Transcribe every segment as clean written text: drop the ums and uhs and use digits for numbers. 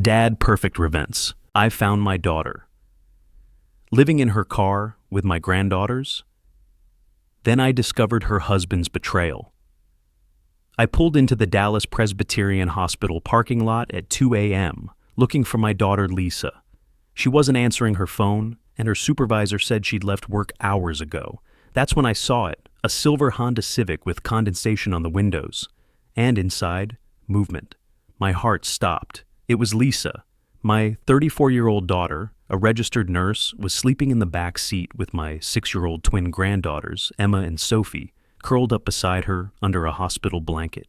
Dad perfect events. I found my daughter. Living in her car with my granddaughters. Then I discovered her husband's betrayal. I pulled into the Dallas Presbyterian Hospital parking lot at 2 a.m. looking for my daughter Lisa. She wasn't answering her phone, and her supervisor said she'd left work hours ago. That's when I saw it, a silver Honda Civic with condensation on the windows. And inside, movement. My heart stopped. It was Lisa. My 34-year-old daughter, a registered nurse, was sleeping in the back seat with my 6-year-old twin granddaughters, Emma and Sophie, curled up beside her under a hospital blanket.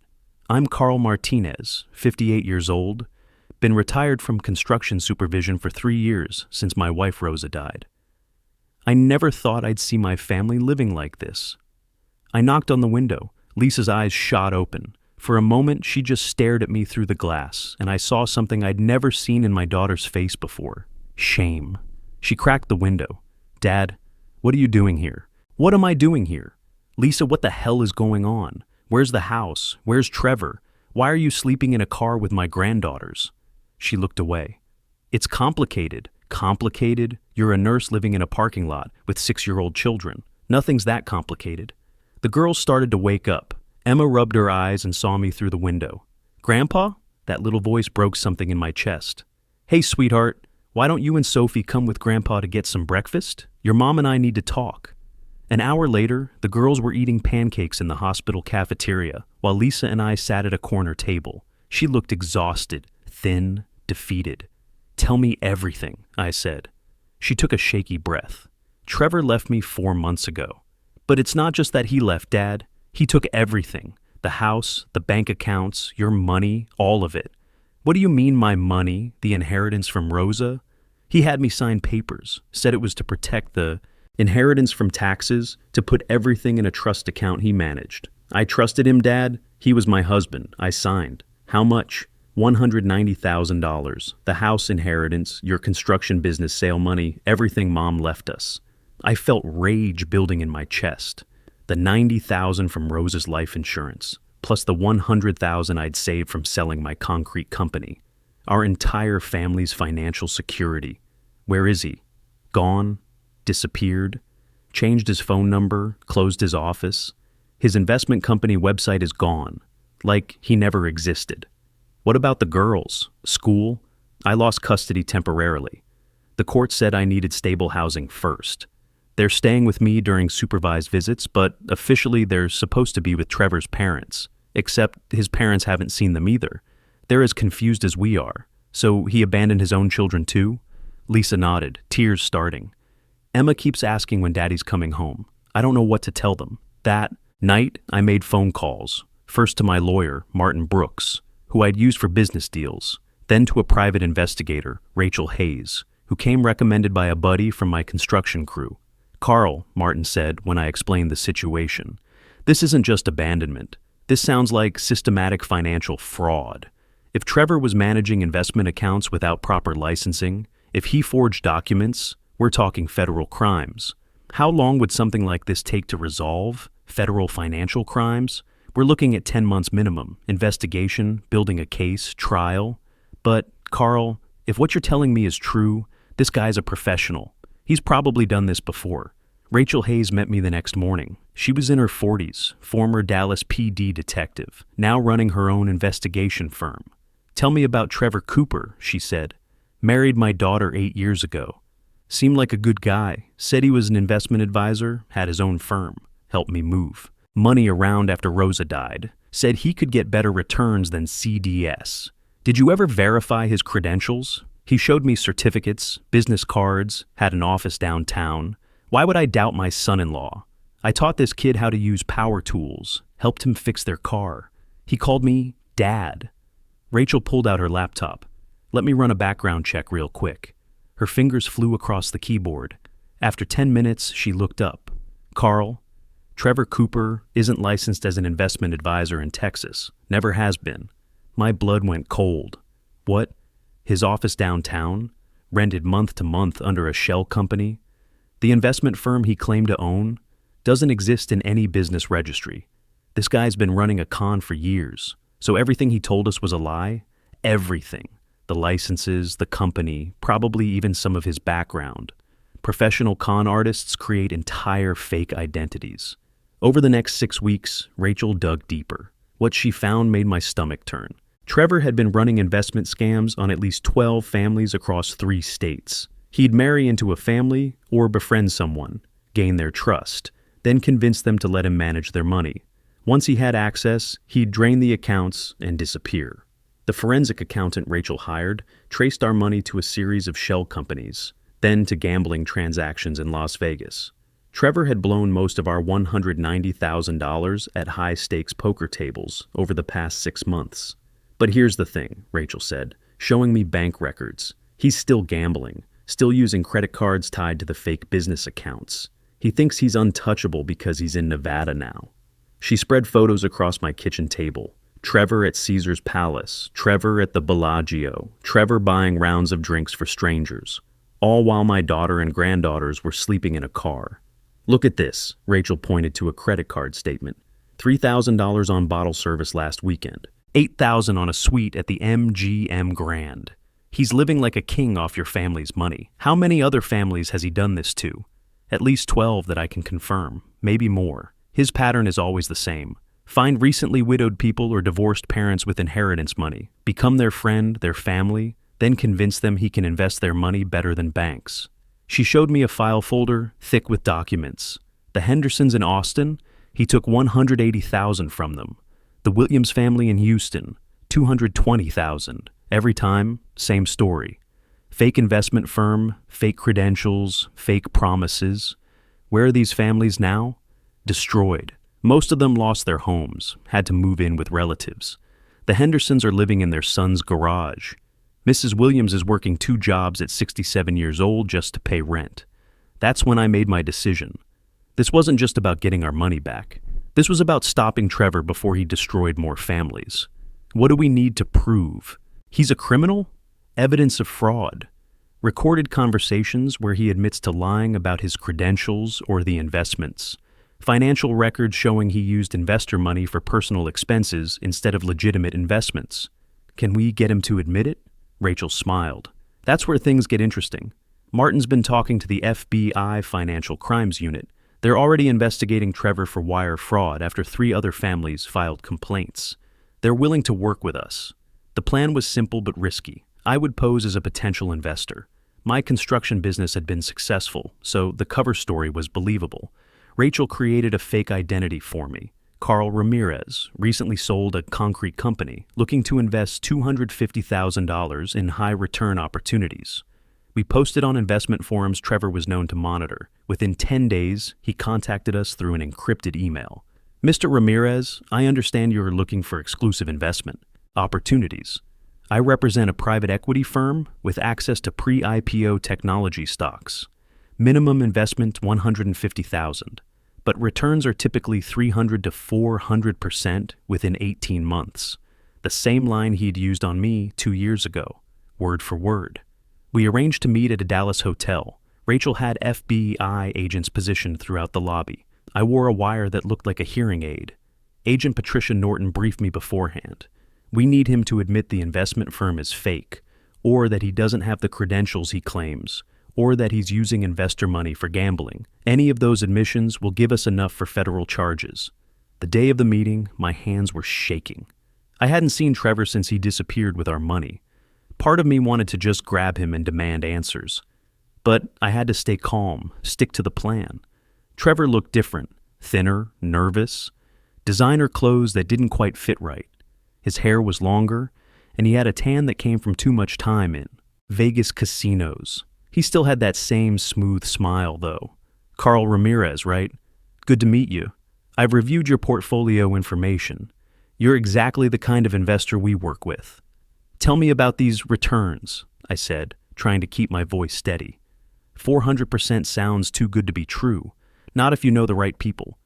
I'm Carl Martinez, 58 years old, been retired from construction supervision for 3 years since my wife Rosa died. I never thought I'd see my family living like this. I knocked on the window. Lisa's eyes shot open. For a moment, she just stared at me through the glass, and I saw something I'd never seen in my daughter's face before. Shame. She cracked the window. Dad, what are you doing here? What am I doing here? Lisa, what the hell is going on? Where's the house? Where's Trevor? Why are you sleeping in a car with my granddaughters? She looked away. It's complicated. Complicated? You're a nurse living in a parking lot with 6-year-old children. Nothing's that complicated. The girls started to wake up. Emma rubbed her eyes and saw me through the window. Grandpa? That little voice broke something in my chest. Hey, sweetheart, why don't you and Sophie come with Grandpa to get some breakfast? Your mom and I need to talk. An hour later, the girls were eating pancakes in the hospital cafeteria, while Lisa and I sat at a corner table. She looked exhausted, thin, defeated. Tell me everything, I said. She took a shaky breath. Trevor left me 4 months ago. But it's not just that he left, Dad. He took everything. The house, the bank accounts, your money, all of it. What do you mean my money, the inheritance from Rosa? He had me sign papers, said it was to protect the inheritance from taxes, to put everything in a trust account he managed. I trusted him, Dad. He was my husband. I signed. How much? $190,000. The house inheritance, your construction business sale money, everything Mom left us. I felt rage building in my chest. The $90,000 from Rosa's life insurance, plus the $100,000 I'd saved from selling my concrete company. Our entire family's financial security. Where is he? Gone? Disappeared? Changed his phone number? Closed his office? His investment company website is gone. Like he never existed. What about the girls? School? I lost custody temporarily. The court said I needed stable housing first. They're staying with me during supervised visits, but officially they're supposed to be with Trevor's parents, except his parents haven't seen them either. They're as confused as we are. So he abandoned his own children too? Lisa nodded, tears starting. Emma keeps asking when Daddy's coming home. I don't know what to tell them. That night, I made phone calls, first to my lawyer, Martin Brooks, who I'd used for business deals, then to a private investigator, Rachel Hayes, who came recommended by a buddy from my construction crew. Carl, Martin said when I explained the situation, this isn't just abandonment. This sounds like systematic financial fraud. If Trevor was managing investment accounts without proper licensing, if he forged documents, we're talking federal crimes. How long would something like this take to resolve? Federal financial crimes? We're looking at 10 months minimum. Investigation, building a case, trial. But, Carl, if what you're telling me is true, this guy's a professional. He's probably done this before. Rachel Hayes met me the next morning. She was in her 40s, former Dallas PD detective, now running her own investigation firm. Tell me about Trevor Cooper, she said. Married my daughter 8 years ago. Seemed like a good guy. Said he was an investment advisor, had his own firm. Helped me move money around after Rosa died. Said he could get better returns than CDS. Did you ever verify his credentials? He showed me certificates, business cards, had an office downtown. Why would I doubt my son-in-law? I taught this kid how to use power tools, helped him fix their car. He called me Dad. Rachel pulled out her laptop. Let me run a background check real quick. Her fingers flew across the keyboard. After 10 minutes, she looked up. Carl, Trevor Cooper isn't licensed as an investment advisor in Texas. Never has been. My blood went cold. What? His office downtown, rented month to month under a shell company. The investment firm he claimed to own doesn't exist in any business registry. This guy's been running a con for years, so everything he told us was a lie? Everything. the licenses, the company, probably even some of his background. Professional con artists create entire fake identities. Over the next 6 weeks, Rachel dug deeper. What she found made my stomach turn. Trevor had been running investment scams on at least 12 families across 3 states. He'd marry into a family or befriend someone, gain their trust, then convince them to let him manage their money. Once he had access, he'd drain the accounts and disappear. The forensic accountant Rachel hired traced our money to a series of shell companies, then to gambling transactions in Las Vegas. Trevor had blown most of our $190,000 at high-stakes poker tables over the past 6 months. But here's the thing, Rachel said, showing me bank records. He's still gambling, still using credit cards tied to the fake business accounts. He thinks he's untouchable because he's in Nevada now. She spread photos across my kitchen table. Trevor at Caesar's Palace, Trevor at the Bellagio, Trevor buying rounds of drinks for strangers, all while my daughter and granddaughters were sleeping in a car. Look at this, Rachel pointed to a credit card statement. $3,000 on bottle service last weekend. $8,000 on a suite at the MGM Grand. He's living like a king off your family's money. How many other families has he done this to? At least 12 that I can confirm, maybe more. His pattern is always the same. Find recently widowed people or divorced parents with inheritance money, become their friend, their family, then convince them he can invest their money better than banks. She showed me a file folder thick with documents. The Hendersons in Austin, he took $180,000 from them. The Williams family in Houston, $220,000. Every time, same story. Fake investment firm, fake credentials, fake promises. Where are these families now? Destroyed. Most of them lost their homes, had to move in with relatives. The Hendersons are living in their son's garage. Mrs. Williams is working 2 jobs at 67 years old just to pay rent. That's when I made my decision. This wasn't just about getting our money back. This was about stopping Trevor before he destroyed more families. What do we need to prove? He's a criminal? Evidence of fraud. Recorded conversations where he admits to lying about his credentials or the investments. Financial records showing he used investor money for personal expenses instead of legitimate investments. Can we get him to admit it? Rachel smiled. That's where things get interesting. Martin's been talking to the FBI Financial Crimes Unit. They're already investigating Trevor for wire fraud after 3 other families filed complaints. They're willing to work with us. The plan was simple but risky. I would pose as a potential investor. My construction business had been successful, so the cover story was believable. Rachel created a fake identity for me. Carl Ramirez recently sold a concrete company, looking to invest $250,000 in high-return opportunities. We posted on investment forums Trevor was known to monitor. Within 10 days, he contacted us through an encrypted email. Mr. Ramirez, I understand you're looking for exclusive investment opportunities. I represent a private equity firm with access to pre-IPO technology stocks. Minimum investment $150,000, but returns are typically 300 to 400% within 18 months. The same line he'd used on me 2 years ago, word for word. We arranged to meet at a Dallas hotel. Rachel had FBI agents positioned throughout the lobby. I wore a wire that looked like a hearing aid. Agent Patricia Norton briefed me beforehand. We need him to admit the investment firm is fake, or that he doesn't have the credentials he claims, or that he's using investor money for gambling. Any of those admissions will give us enough for federal charges. The day of the meeting, my hands were shaking. I hadn't seen Trevor since he disappeared with our money. Part of me wanted to just grab him and demand answers. But I had to stay calm, stick to the plan. Trevor looked different, thinner, nervous. Designer clothes that didn't quite fit right. His hair was longer, and he had a tan that came from too much time in Vegas casinos. He still had that same smooth smile, though. Carl Ramirez, right? Good to meet you. I've reviewed your portfolio information. You're exactly the kind of investor we work with. Tell me about these returns, I said, trying to keep my voice steady. 400% sounds too good to be true. Not if you know the right people.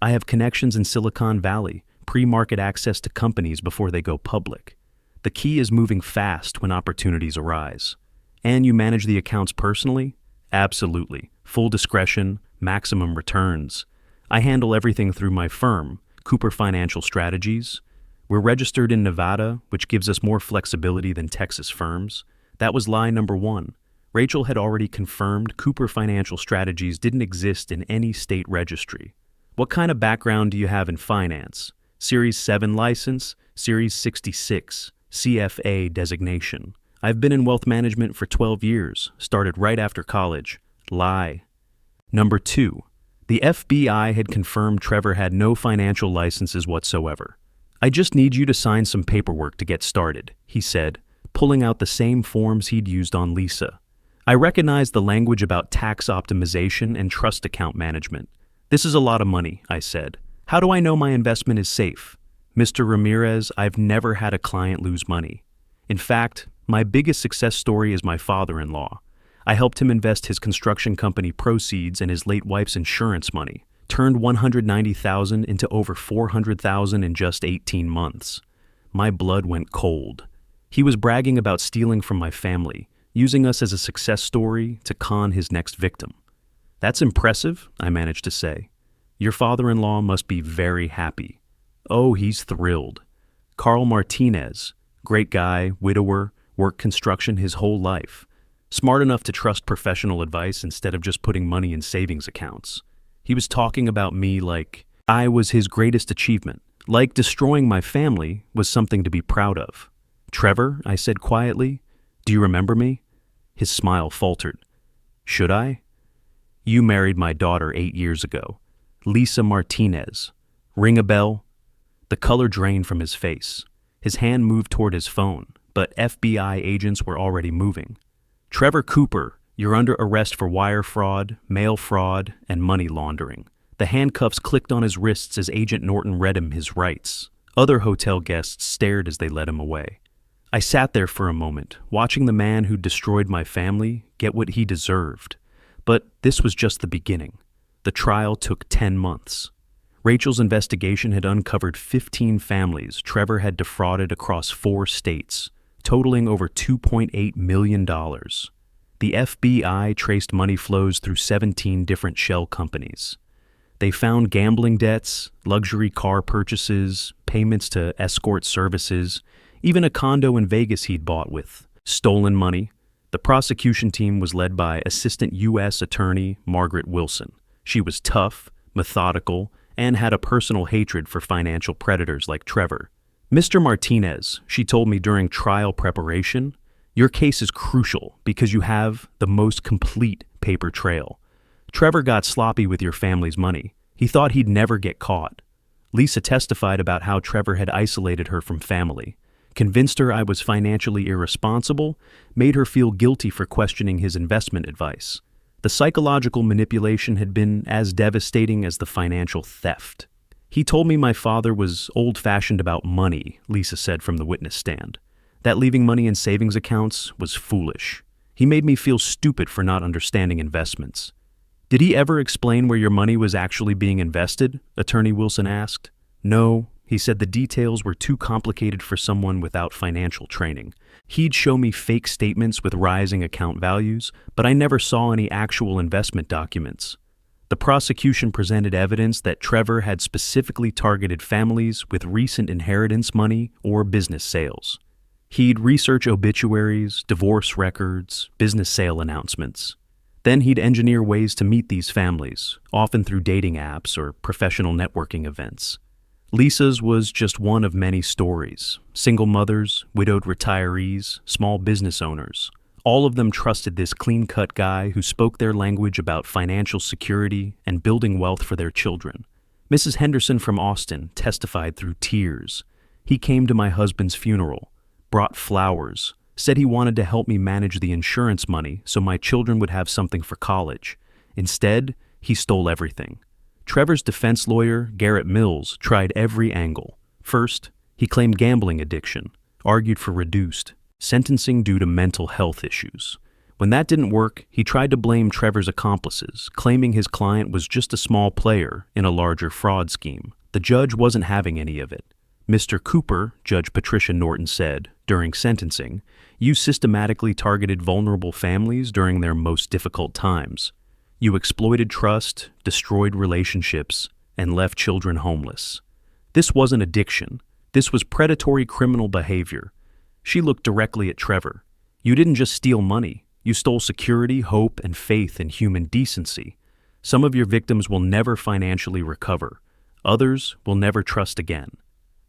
I have connections in Silicon Valley, pre-market access to companies before they go public. The key is moving fast when opportunities arise. And you manage the accounts personally? Absolutely. Full discretion, maximum returns. I handle everything through my firm, Cooper Financial Strategies. We're registered in Nevada, which gives us more flexibility than Texas firms. That was lie number one. Rachel had already confirmed Cooper Financial Strategies didn't exist in any state registry. What kind of background do you have in finance? Series 7 license, Series 66, CFA designation. I've been in wealth management for 12 years, started right after college. Lie. Number 2. The FBI had confirmed Trevor had no financial licenses whatsoever. I just need you to sign some paperwork to get started, he said, pulling out the same forms he'd used on Lisa. I recognized the language about tax optimization and trust account management. This is a lot of money, I said. How do I know my investment is safe? Mr. Ramirez, I've never had a client lose money. In fact, my biggest success story is my father-in-law. I helped him invest his construction company proceeds and his late wife's insurance money, turned $190,000 into over $400,000 in just 18 months. My blood went cold. He was bragging about stealing from my family, using us as a success story to con his next victim. That's impressive, I managed to say. Your father-in-law must be very happy. Oh, he's thrilled. Carl Martinez, great guy, widower, worked construction his whole life. Smart enough to trust professional advice instead of just putting money in savings accounts. He was talking about me like I was his greatest achievement, like destroying my family was something to be proud of. Trevor, I said quietly, do you remember me? His smile faltered. Should I? You married my daughter 8 years ago. Lisa Martinez. Ring a bell? The color drained from his face. His hand moved toward his phone, but FBI agents were already moving. Trevor Cooper, you're under arrest for wire fraud, mail fraud, and money laundering. The handcuffs clicked on his wrists as Agent Norton read him his rights. Other hotel guests stared as they led him away. I sat there for a moment, watching the man who destroyed my family get what he deserved. But this was just the beginning. The trial took 10 months. Rachel's investigation had uncovered 15 families Trevor had defrauded across 4 states, totaling over $2.8 million. The FBI traced money flows through 17 different shell companies. They found gambling debts, luxury car purchases, payments to escort services, even a condo in Vegas he'd bought with stolen money. The prosecution team was led by Assistant U.S. Attorney Margaret Wilson. She was tough, methodical, and had a personal hatred for financial predators like Trevor. Mr. Martinez, she told me during trial preparation, your case is crucial because you have the most complete paper trail. Trevor got sloppy with your family's money. He thought he'd never get caught. Lisa testified about how Trevor had isolated her from family, convinced her I was financially irresponsible, made her feel guilty for questioning his investment advice. The psychological manipulation had been as devastating as the financial theft. He told me my father was old-fashioned about money, Lisa said from the witness stand. That leaving money in savings accounts was foolish. He made me feel stupid for not understanding investments. Did he ever explain where your money was actually being invested? Attorney Wilson asked. No, he said the details were too complicated for someone without financial training. He'd show me fake statements with rising account values, but I never saw any actual investment documents. The prosecution presented evidence that Trevor had specifically targeted families with recent inheritance money or business sales. He'd research obituaries, divorce records, business sale announcements. Then he'd engineer ways to meet these families, often through dating apps or professional networking events. Lisa's was just one of many stories. Single mothers, widowed retirees, small business owners. All of them trusted this clean-cut guy who spoke their language about financial security and building wealth for their children. Mrs. Henderson from Austin testified through tears. He came to my husband's funeral, brought flowers, said he wanted to help me manage the insurance money so my children would have something for college. Instead, he stole everything. Trevor's defense lawyer, Garrett Mills, tried every angle. First, he claimed gambling addiction, argued for reduced sentencing due to mental health issues. When that didn't work, he tried to blame Trevor's accomplices, claiming his client was just a small player in a larger fraud scheme. The judge wasn't having any of it. Mr. Cooper, Judge Patricia Norton said, during sentencing, you systematically targeted vulnerable families during their most difficult times. You exploited trust, destroyed relationships, and left children homeless. This wasn't addiction. This was predatory criminal behavior. She looked directly at Trevor. You didn't just steal money. You stole security, hope, and faith in human decency. Some of your victims will never financially recover. Others will never trust again.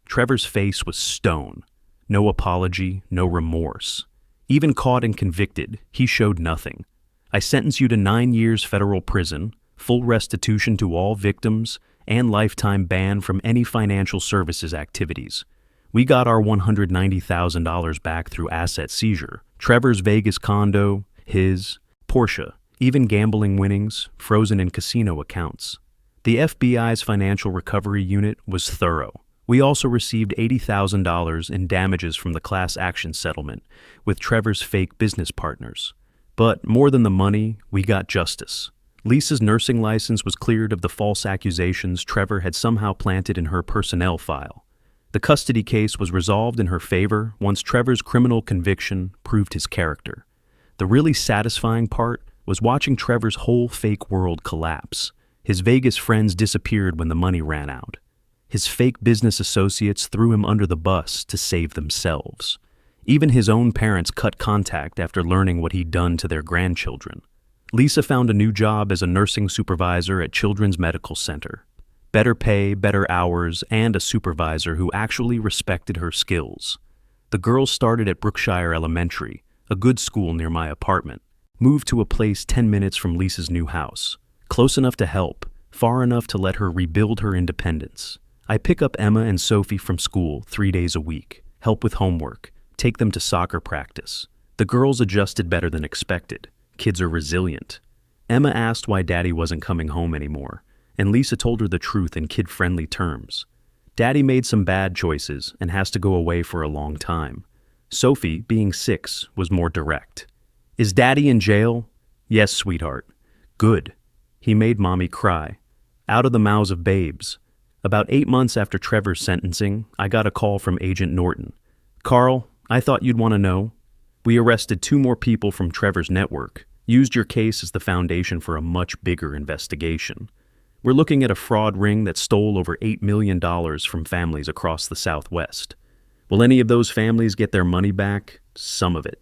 Trevor's face was stone. No apology, no remorse. Even caught and convicted, he showed nothing. I sentence you to 9 years federal prison, full restitution to all victims, and lifetime ban from any financial services activities. We got our $190,000 back through asset seizure. Trevor's Vegas condo, his, Porsche, even gambling winnings, frozen in casino accounts. The FBI's financial recovery unit was thorough. We also received $80,000 in damages from the class action settlement with Trevor's fake business partners. But more than the money, we got justice. Lisa's nursing license was cleared of the false accusations Trevor had somehow planted in her personnel file. The custody case was resolved in her favor once Trevor's criminal conviction proved his character. The really satisfying part was watching Trevor's whole fake world collapse. His Vegas friends disappeared when the money ran out. His fake business associates threw him under the bus to save themselves. Even his own parents cut contact after learning what he'd done to their grandchildren. Lisa found a new job as a nursing supervisor at Children's Medical Center. Better pay, better hours, and a supervisor who actually respected her skills. The girls started at Brookshire Elementary, a good school near my apartment, moved to a place 10 minutes from Lisa's new house, close enough to help, far enough to let her rebuild her independence. I pick up Emma and Sophie from school 3 days a week, help with homework, take them to soccer practice. The girls adjusted better than expected. Kids are resilient. Emma asked why Daddy wasn't coming home anymore, and Lisa told her the truth in kid-friendly terms. Daddy made some bad choices and has to go away for a long time. Sophie, being 6, was more direct. Is Daddy in jail? Yes, sweetheart. Good. He made Mommy cry. Out of the mouths of babes. About 8 months after Trevor's sentencing, I got a call from Agent Norton. Carl, I thought you'd want to know. We arrested 2 more people from Trevor's network, used your case as the foundation for a much bigger investigation. We're looking at a fraud ring that stole over $8 million from families across the Southwest. Will any of those families get their money back? Some of it.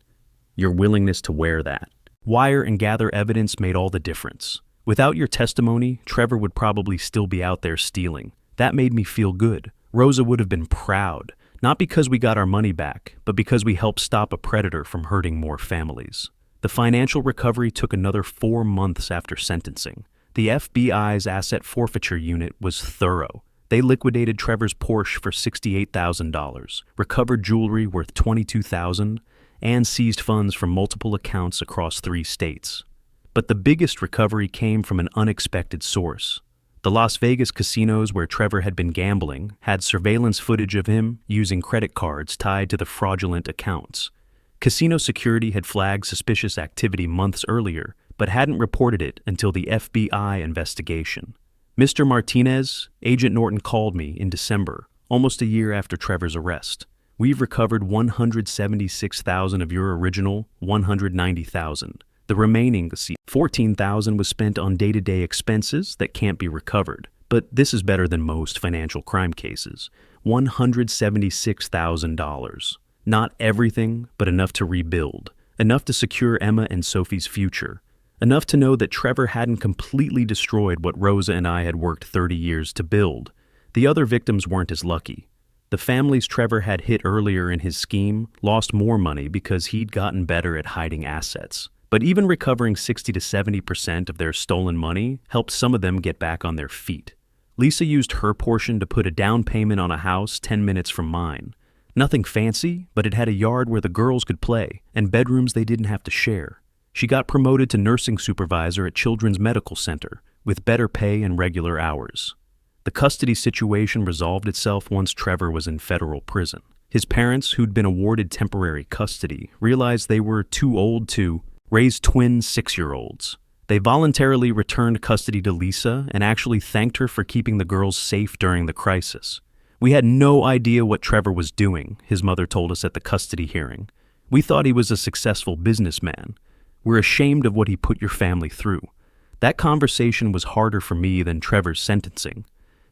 Your willingness to wear that. Wire and gather evidence made all the difference. Without your testimony, Trevor would probably still be out there stealing. That made me feel good. Rosa would have been proud, not because we got our money back, but because we helped stop a predator from hurting more families. The financial recovery took another 4 months after sentencing. The FBI's asset forfeiture unit was thorough. They liquidated Trevor's Porsche for $68,000, recovered jewelry worth $22,000, and seized funds from multiple accounts across 3 states. But the biggest recovery came from an unexpected source. The Las Vegas casinos where Trevor had been gambling had surveillance footage of him using credit cards tied to the fraudulent accounts. Casino security had flagged suspicious activity months earlier, but hadn't reported it until the FBI investigation. Mr. Martinez, Agent Norton called me in December, almost a year after Trevor's arrest. We've recovered $176,000 of your original $190,000. The remaining $14,000 was spent on day-to-day expenses that can't be recovered. But this is better than most financial crime cases. $176,000. Not everything, but enough to rebuild. Enough to secure Emma and Sophie's future. Enough to know that Trevor hadn't completely destroyed what Rosa and I had worked 30 years to build. The other victims weren't as lucky. The families Trevor had hit earlier in his scheme lost more money because he'd gotten better at hiding assets. But even recovering 60 to 70% of their stolen money helped some of them get back on their feet. Lisa used her portion to put a down payment on a house 10 minutes from mine. Nothing fancy, but it had a yard where the girls could play and bedrooms they didn't have to share. She got promoted to nursing supervisor at Children's Medical Center with better pay and regular hours. The custody situation resolved itself once Trevor was in federal prison. His parents, who'd been awarded temporary custody, realized they were too old to raise twin 6-year-olds. They voluntarily returned custody to Lisa and actually thanked her for keeping the girls safe during the crisis. We had no idea what Trevor was doing, his mother told us at the custody hearing. We thought he was a successful businessman. We're ashamed of what he put your family through. That conversation was harder for me than Trevor's sentencing.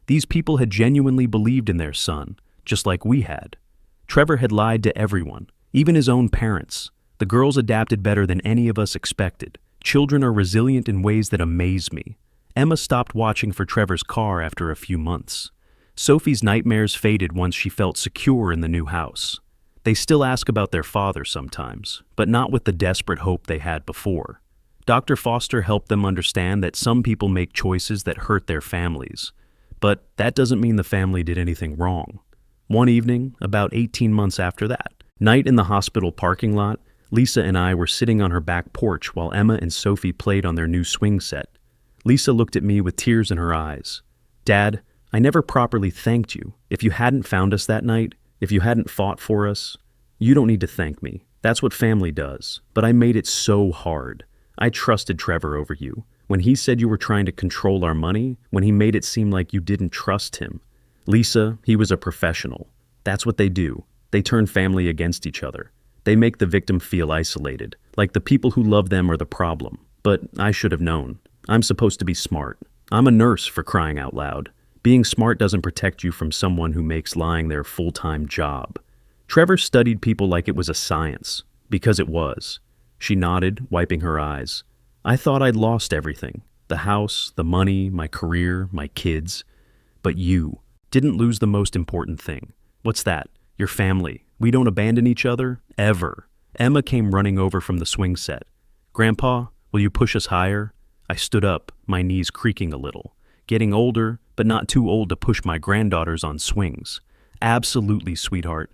These people had genuinely believed in their son, just like we had. Trevor had lied to everyone, even his own parents. The girls adapted better than any of us expected. Children are resilient in ways that amaze me. Emma stopped watching for Trevor's car after a few months. Sophie's nightmares faded once she felt secure in the new house. They still ask about their father sometimes, but not with the desperate hope they had before. Dr. Foster helped them understand that some people make choices that hurt their families, but that doesn't mean the family did anything wrong. One evening, about 18 months after that, night in the hospital parking lot, Lisa and I were sitting on her back porch while Emma and Sophie played on their new swing set. Lisa looked at me with tears in her eyes. "Dad, I never properly thanked you. If you hadn't found us that night, if you hadn't fought for us, you don't need to thank me. That's what family does. But I made it so hard. I trusted Trevor over you. When he said you were trying to control our money, when he made it seem like you didn't trust him. Lisa, he was a professional. That's what they do. They turn family against each other. They make the victim feel isolated, like the people who love them are the problem. But I should have known. I'm supposed to be smart. I'm a nurse, for crying out loud. Being smart doesn't protect you from someone who makes lying their full-time job." Trevor studied people like it was a science, because it was. She nodded, wiping her eyes. "I thought I'd lost everything. The house, the money, my career, my kids. But you didn't lose the most important thing. What's that? Your family. We don't abandon each other, ever." Emma came running over from the swing set. "Grandpa, will you push us higher?" I stood up, my knees creaking a little. Getting older, but not too old to push my granddaughters on swings. "Absolutely, sweetheart."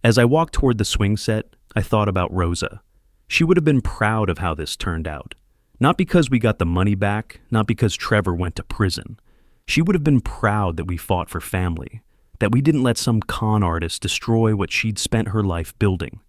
As I walked toward the swing set, I thought about Rosa. She would have been proud of how this turned out. Not because we got the money back, not because Trevor went to prison. She would have been proud that we fought for family, that we didn't let some con artist destroy what she'd spent her life building.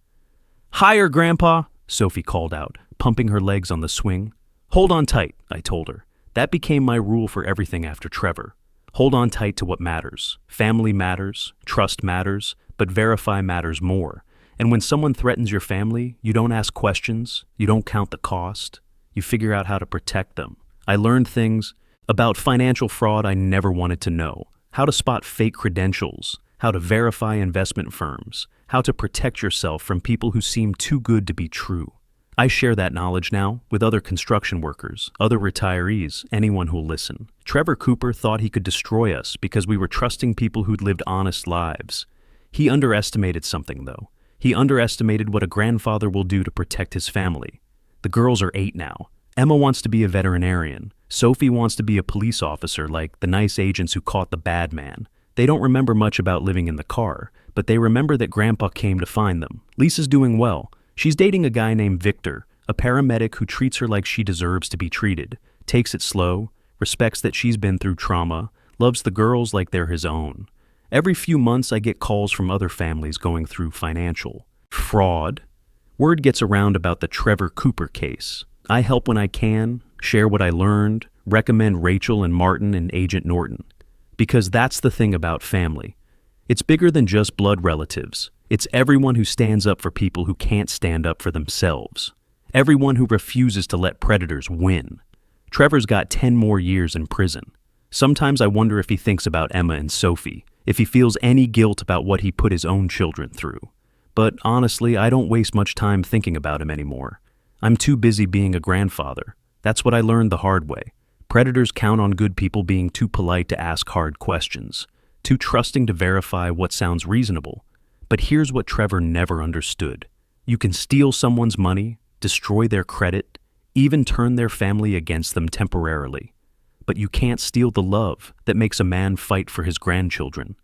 "Higher, Grandpa," Sophie called out, pumping her legs on the swing. "Hold on tight," I told her. That became my rule for everything after Trevor. Hold on tight to what matters. Family matters, trust matters, but verify matters more. And when someone threatens your family, you don't ask questions, you don't count the cost, you figure out how to protect them. I learned things about financial fraud I never wanted to know, how to spot fake credentials, how to verify investment firms, how to protect yourself from people who seem too good to be true. I share that knowledge now with other construction workers, other retirees, anyone who'll listen. Trevor Cooper thought he could destroy us because we were trusting people who'd lived honest lives. He underestimated something, though. He underestimated what a grandfather will do to protect his family. The girls are 8 now. Emma wants to be a veterinarian. Sophie wants to be a police officer like the nice agents who caught the bad man. They don't remember much about living in the car, but they remember that Grandpa came to find them. Lisa's doing well. She's dating a guy named Victor, a paramedic who treats her like she deserves to be treated, takes it slow, respects that she's been through trauma, loves the girls like they're his own. Every few months I get calls from other families going through financial fraud. Word gets around about the Trevor Cooper case. I help when I can, share what I learned, recommend Rachel and Martin and Agent Norton. Because that's the thing about family. It's bigger than just blood relatives. It's everyone who stands up for people who can't stand up for themselves. Everyone who refuses to let predators win. Trevor's got 10 more years in prison. Sometimes I wonder if he thinks about Emma and Sophie, if he feels any guilt about what he put his own children through. But honestly, I don't waste much time thinking about him anymore. I'm too busy being a grandfather. That's what I learned the hard way. Predators count on good people being too polite to ask hard questions, too trusting to verify what sounds reasonable. But here's what Trevor never understood. You can steal someone's money, destroy their credit, even turn their family against them temporarily. But you can't steal the love that makes a man fight for his grandchildren.